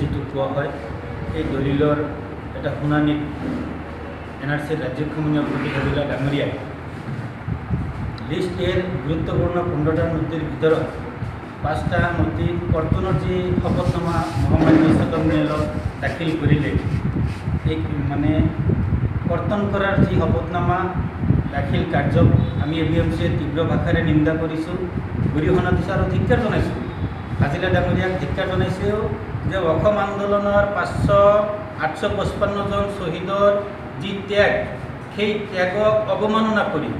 যিটো কোৱা হয় এই দলিলৰ এটা শুনানিত এনআৰচিৰ ৰাজ্যক্ষমনীয় প্ৰতীক হাজৰিকা ডাঙৰীয়াই লিষ্ট এৰ গুৰুত্বপূৰ্ণ 15টা নথিৰ ভিতৰত 5টা নথি কৰ্তনৰ যি শপতনামা মহামান্য উচ্চতম ন্যায়ালয়ত দাখিল কৰিলে এই মানে কৰ্তন কৰাৰ যি শপতনামা দাখিল কাৰ্যক আমি এবিএমচিয়ে তীব্ৰ ভাষাৰে নিন্দা কৰিছোঁ, গৰিহণা দিছোঁ আৰু ধিক্কাৰ জনাইছোঁ। হাজৰিকা ডাঙৰীয়াক ধিক্কাৰ জনাইছোঁ যে অসম আন্দোলনৰ 855 জন শ্বহীদৰ যি ত্যাগ সেই ত্যাগক অৱমাননা কৰি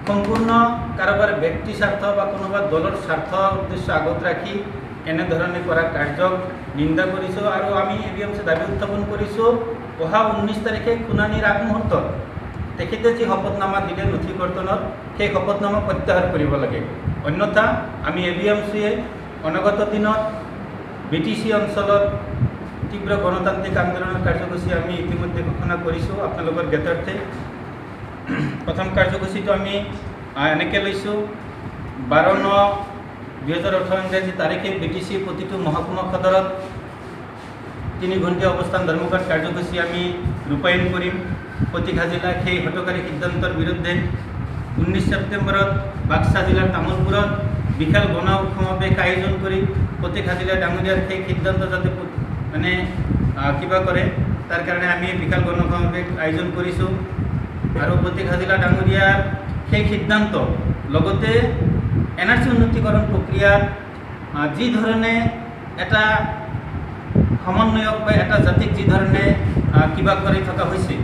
সম্পূৰ্ণ কাৰোবাৰ ব্যক্তি স্বাৰ্থ বা কোনোবা দলেৰ স্বাৰ্থ উদ্দেশ্য আগত ৰাখি এনেধৰণে কৰা কাৰ্যক নিন্দা কৰিছোঁ। আৰু আমি এবিএমচি দাবী উত্থাপন কৰিছোঁ অহা 19 তাৰিখে শুনানিৰ আগ মুহূৰ্তত তেখেতে যি শপতনামা দিলে নথি কৰ্তনত সেই শপতনামা প্ৰত্যাহাৰ কৰিব লাগে, অন্যথা আমি এবিএমচিয়ে অনাগত দিনত বিটিচি অঞ্চলত তীব্ৰ গণতান্ত্ৰিক আন্দোলনৰ কাৰ্যসূচী আমি ইতিমধ্যে ঘোষণা কৰিছোঁ আপোনালোকৰ জ্ঞাতাৰ্থে। প্ৰথম কাৰ্যসূচীটো আমি এনেকৈ লৈছোঁ 12/9/2018 ইংৰাজী তাৰিখে বিটিচি প্ৰতিটো মহকুমা সদৰত 3 ঘণ্টীয়া অৱস্থান ধৰ্মঘট কাৰ্যসূচী আমি ৰূপায়ণ কৰিম। প্ৰতীক হাজৰিকাৰ সেই হঠকাৰী সিদ্ধান্তৰ বিৰুদ্ধে 19 ছেপ্টেম্বৰত বাক্সা জিলাৰ তামোলপুৰত বিশাল গণ সমাৱেশ আয়োজন কৰি প্ৰতীক হাজৰিকা ডাঙৰীয়াৰ সেই সিদ্ধান্ত যাতে মানে কিবা কৰে তাৰ কাৰণে আমি বিশাল গণ সমাৱেশ আয়োজন কৰিছোঁ। আৰু প্ৰতীক হাজৰিকা ডাঙৰীয়াৰ সেই সিদ্ধান্ত লগতে এনআৰচি উন্নতিকৰণ প্ৰক্ৰিয়াত যি ধৰণে এটা সমন্বয়ক বা এটা জাতিক যি ধৰণে কিবা কৰি থকা হৈছে,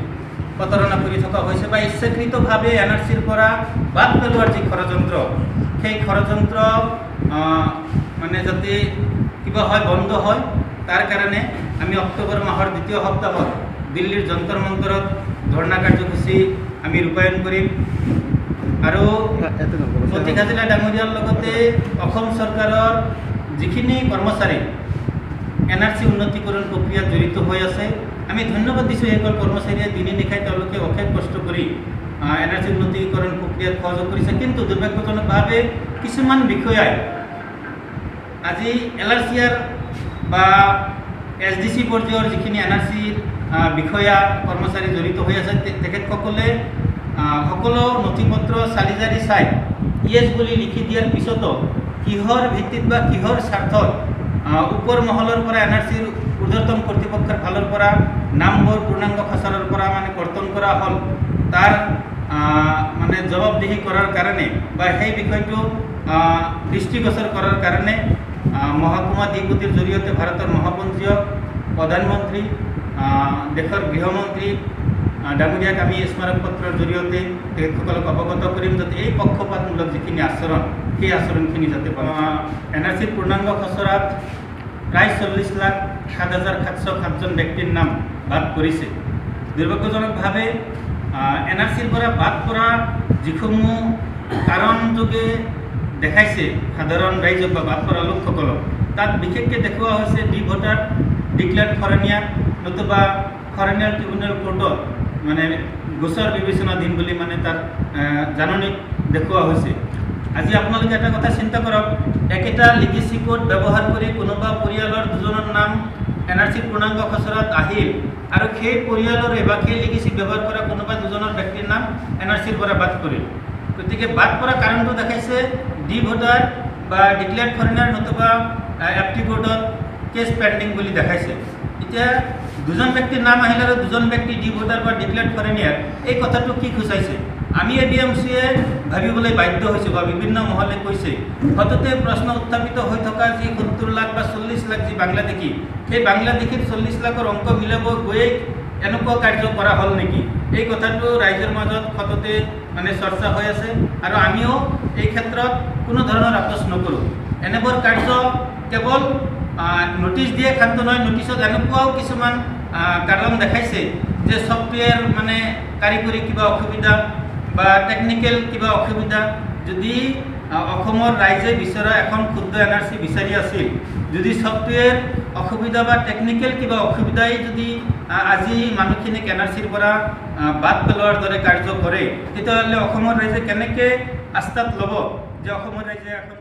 প্ৰতাৰণা কৰি থকা হৈছে বা ইচ্ছাকৃতভাৱে এনআৰচিৰ পৰা বাদ পেলোৱাৰ যি ষড়যন্ত্ৰ সেই ষড়যন্ত্ৰ মানে যাতে কিবা হয় বন্ধ হয় তাৰ কাৰণে আমি অক্টোবৰ মাহৰ 2য় সপ্তাহত দিল্লীৰ যন্তৰ মন্তৰত ধৰ্ণা কাৰ্যসূচী আমি ৰূপায়ণ কৰিম। আৰু প্ৰতীক হাজৰিকা ডাঙৰীয়াৰ লগতে অসম চৰকাৰৰ যিখিনি কৰ্মচাৰী এনআৰচি উন্নতিকৰণ প্ৰক্ৰিয়াত জড়িত হৈ আছে আমি ধন্যবাদ দিছোঁ। এইসকল কৰ্মচাৰীয়ে দিনে নিশাই তেওঁলোকে অশেষ কষ্ট কৰি এনআৰচি উন্নতিকৰণ প্ৰক্ৰিয়াত সহযোগ কৰিছে, কিন্তু দুৰ্ভাগ্যজনকভাৱে কিছুমান বিষয়াই আজি এলআৰচিআৰ বা এছডিচি পৰ্যায়ৰ যিখিনি এনআৰচিৰ বিষয়া কৰ্মচাৰী জড়িত হৈ আছে তেখেতসকলে সকলো নথিপত্ৰ চালি জাৰি চাই ইয়েছ বুলি লিখি দিয়াৰ পিছতো কিহৰ ভিত্তিত বা কিহৰ স্বাৰ্থত ওপৰ মহলৰ পৰা এনআৰচিৰ ঊৰ্ধ্বতম কৰ্তৃপক্ষৰ ফালৰ পৰা নামবোৰ পূৰ্ণাংগ খচৰৰ পৰা মানে কৰ্তন কৰা হ'ল তাৰ মানে জবাবদিহি কৰাৰ কাৰণে বা সেই বিষয়টো দৃষ্টিগোচৰ কৰাৰ কাৰণে মহকুমা দ্বিপতিৰ জৰিয়তে ভাৰতৰ মহাপঞ্জীয়ক প্ৰধানমন্ত্ৰী দেশৰ গৃহমন্ত্ৰী ডাঙৰীয়াক আমি স্মাৰক পত্ৰৰ জৰিয়তে তেখেতসকলক অৱগত কৰিম যাতে এই পক্ষপাতমূলক যিখিনি আচৰণ সেই আচৰণখিনি যাতে এনআৰচিৰ পূৰ্ণাংগ খচৰাত প্ৰায় 40,07,707 জন ব্যক্তিৰ নাম বাদ পৰিছে। দুৰ্ভাগ্যজনকভাৱে এনআৰচিৰ পৰা বাদ পৰা যিসমূহ কাৰণযোগে দেখাইছে সাধাৰণ ৰাইজক বা বাদ পৰা লোকসকলক তাত বিশেষকৈ দেখুওৱা হৈছে ডি ভোটাৰ ডিক্লেয়াৰ্ড ফৰেনিয়াৰ নতুবা ফৰেনিয়াৰ ট্ৰিবিউনেল কোৰ্টত মানে গোচৰ বিবেচনাধীন বুলি মানে তাত জাননীত দেখুওৱা হৈছে। আজি আপোনালোকে এটা কথা চিন্তা কৰক, একেটা লিগেচি কোড ব্যৱহাৰ কৰি কোনোবা পৰিয়ালৰ দুজনৰ নাম এনআৰচিৰ পূৰ্ণাংগ খচৰাত আহিল আৰু সেই পৰিয়ালৰে বা সেই লিগেচি ব্যৱহাৰ কৰা কোনোবা দুজনৰ ব্যক্তিৰ নাম এনআৰচিৰ পৰা বাদ কৰিল। গতিকে বাদ পৰা কাৰণটো দেখাইছে ডি ভোটাৰ বা ডিক্লেয়াৰ্ড ফৰেনাৰ নতুবা এফটি কোৰ্টত কেছ পেণ্ডিং বুলি দেখাইছে। এতিয়া দুজন ব্যক্তিৰ নাম আহিলে আৰু দুজন ব্যক্তি ডি ভোটাৰ বা ডিক্লেয়াৰ্ড ফৰেনিয়াৰ এই কথাটো কি সূচাইছে আমি এবিএমচিয়ে ভাবিবলৈ বাধ্য হৈছোঁ বা বিভিন্ন মহলে কৈছে। সততে প্ৰশ্ন উত্থাপিত হৈ থকা যি 70 লাখ বা 40 লাখ যি বাংলাদেশী সেই বাংলাদেশীৰ 40 লাখৰ অংক মিলাব গৈয়ে এনেকুৱা কাৰ্য কৰা হ'ল নেকি এই কথাটো ৰাইজৰ মাজত সততে মানে চৰ্চা হৈ আছে। আৰু আমিও এই ক্ষেত্ৰত কোনো ধৰণৰ আপোচ নকৰোঁ। এনেবোৰ কাৰ্য কেৱল নোটিছ দিয়ে ক্ষান্ত নহয়, নোটিছত এনেকুৱাও কিছুমান কাৰণ দেখাইছে যে ছফ্টৱেৰ মানে কাৰিকৰী কিবা অসুবিধা বা টেকনিকেল কিবা অসুবিধা যদি অসমৰ ৰাইজে বিচৰা এখন ক্ষুদ্ৰ এনআৰচি বিচাৰি আছিল, যদি ছফ্টৱেৰ অসুবিধা বা টেকনিকেল কিবা অসুবিধাই যদি আজি মানুহখিনিক এনআৰচিৰ পৰা বাদ পেলোৱাৰ দৰে কাৰ্য কৰে তেতিয়াহ'লে অসমৰ ৰাইজে কেনেকৈ আস্থাত ল'ব যে অসমৰ ৰাইজে এখন